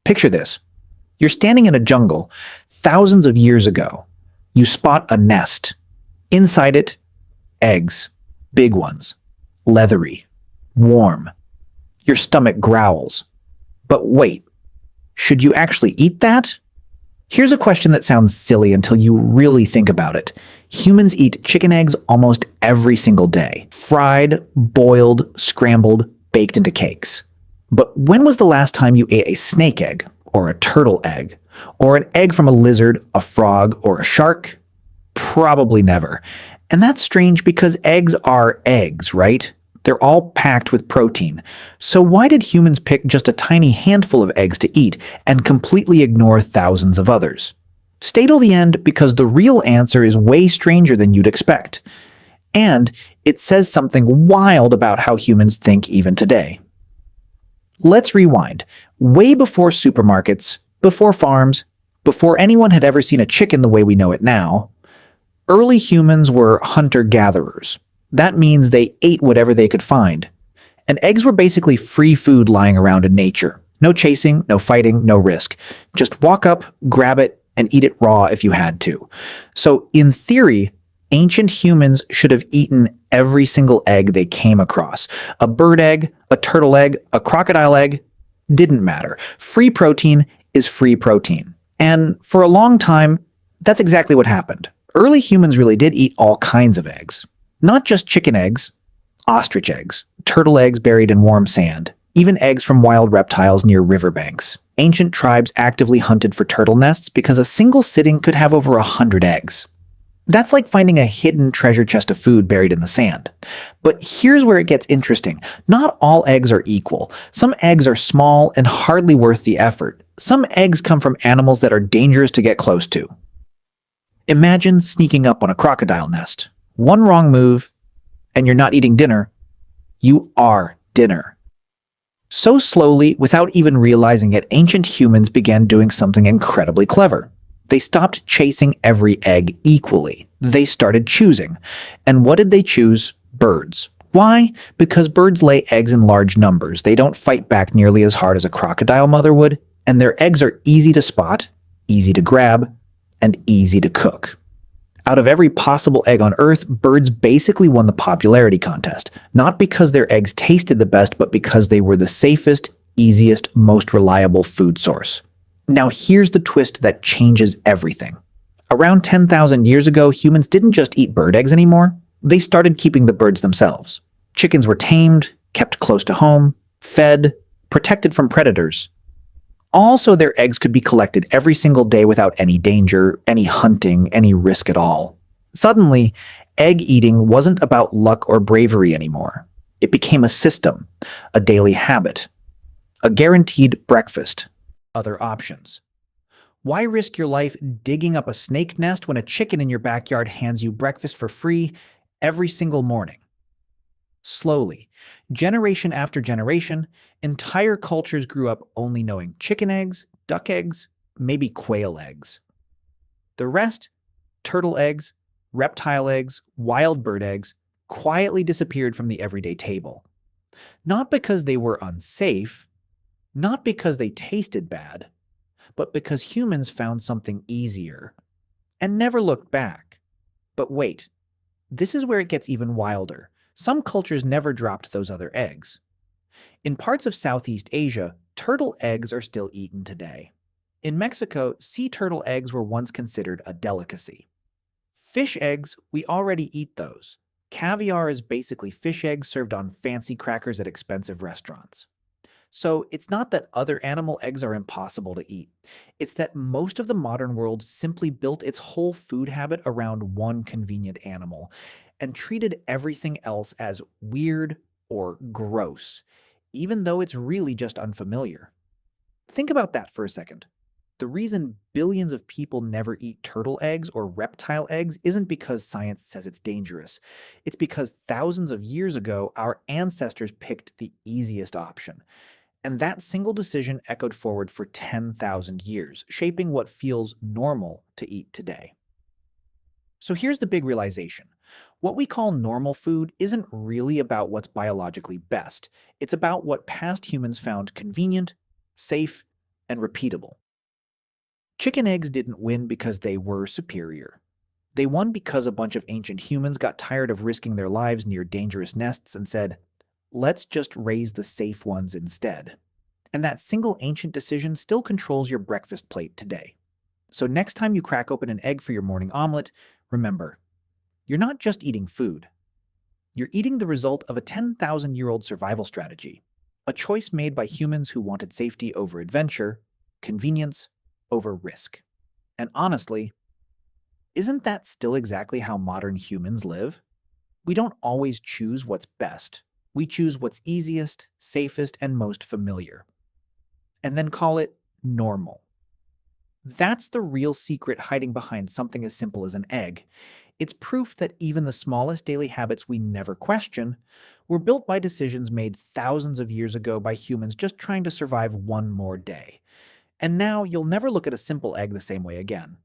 Picture this. You're standing in a jungle thousands of years ago. You spot a nest. Inside it, eggs. Big ones. Leathery. Warm. Your stomach growls. But wait, should you actually eat that? Here's a question that sounds silly until you really think about it. Humans eat chicken eggs almost every single day. Fried, boiled, scrambled, baked into cakes. But when was the last time you ate a snake egg, or a turtle egg, or an egg from a lizard, a frog, or a shark? Probably never. And that's strange because eggs are eggs, right? They're all packed with protein. So why did humans pick just a tiny handful of eggs to eat and completely ignore thousands of others? Stay till the end because the real answer is way stranger than you'd expect. And it says something wild about how humans think even today. Let's rewind. Way before supermarkets, before farms, before anyone had ever seen a chicken the way we know it now, early humans were hunter-gatherers. That means they ate whatever they could find. And eggs were basically free food lying around in nature. No chasing, no fighting, no risk. Just walk up, grab it, and eat it raw if you had to. So in theory, ancient humans should have eaten every single egg they came across. A bird egg, a turtle egg, a crocodile egg, didn't matter. Free protein is free protein. And for a long time, that's exactly what happened. Early humans really did eat all kinds of eggs. Not just chicken eggs, ostrich eggs, turtle eggs buried in warm sand, even eggs from wild reptiles near riverbanks. Ancient tribes actively hunted for turtle nests because a single sitting could have over 100 eggs. That's like finding a hidden treasure chest of food buried in the sand. But here's where it gets interesting. Not all eggs are equal. Some eggs are small and hardly worth the effort. Some eggs come from animals that are dangerous to get close to. Imagine sneaking up on a crocodile nest. One wrong move, and you're not eating dinner. You are dinner. So slowly, without even realizing it, ancient humans began doing something incredibly clever. They stopped chasing every egg equally. They started choosing. And what did they choose? Birds. Why? Because birds lay eggs in large numbers. They don't fight back nearly as hard as a crocodile mother would, and their eggs are easy to spot, easy to grab, and easy to cook. Out of every possible egg on Earth, birds basically won the popularity contest, not because their eggs tasted the best, but because they were the safest, easiest, most reliable food source. Now here's the twist that changes everything. Around 10,000 years ago, humans didn't just eat bird eggs anymore. They started keeping the birds themselves. Chickens were tamed, kept close to home, fed, protected from predators. Also, their eggs could be collected every single day without any danger, any hunting, any risk at all. Suddenly, egg eating wasn't about luck or bravery anymore. It became a system, a daily habit, a guaranteed breakfast. Other options. Why risk your life digging up a snake nest when a chicken in your backyard hands you breakfast for free every single morning? Slowly, generation after generation, entire cultures grew up only knowing chicken eggs, duck eggs, maybe quail eggs. The rest, turtle eggs, reptile eggs, wild bird eggs, quietly disappeared from the everyday table. Not because they were unsafe, not because they tasted bad, but because humans found something easier and never looked back. But wait, this is where it gets even wilder. Some cultures never dropped those other eggs. In parts of Southeast Asia, turtle eggs are still eaten today. In Mexico, sea turtle eggs were once considered a delicacy. Fish eggs, we already eat those. Caviar is basically fish eggs served on fancy crackers at expensive restaurants. So it's not that other animal eggs are impossible to eat. It's that most of the modern world simply built its whole food habit around one convenient animal and treated everything else as weird or gross, even though it's really just unfamiliar. Think about that for a second. The reason billions of people never eat turtle eggs or reptile eggs isn't because science says it's dangerous. It's because thousands of years ago, our ancestors picked the easiest option. And that single decision echoed forward for 10,000 years, shaping what feels normal to eat today. So here's the big realization. What we call normal food isn't really about what's biologically best. It's about what past humans found convenient, safe, and repeatable. Chicken eggs didn't win because they were superior. They won because a bunch of ancient humans got tired of risking their lives near dangerous nests and said, let's just raise the safe ones instead. And that single ancient decision still controls your breakfast plate today. So next time you crack open an egg for your morning omelet, remember, you're not just eating food. You're eating the result of a 10,000-year-old survival strategy, a choice made by humans who wanted safety over adventure, convenience over risk. And honestly, isn't that still exactly how modern humans live? We don't always choose what's best. We choose what's easiest, safest, and most familiar. And then call it normal. That's the real secret hiding behind something as simple as an egg. It's proof that even the smallest daily habits we never question were built by decisions made thousands of years ago by humans just trying to survive one more day. And now you'll never look at a simple egg the same way again.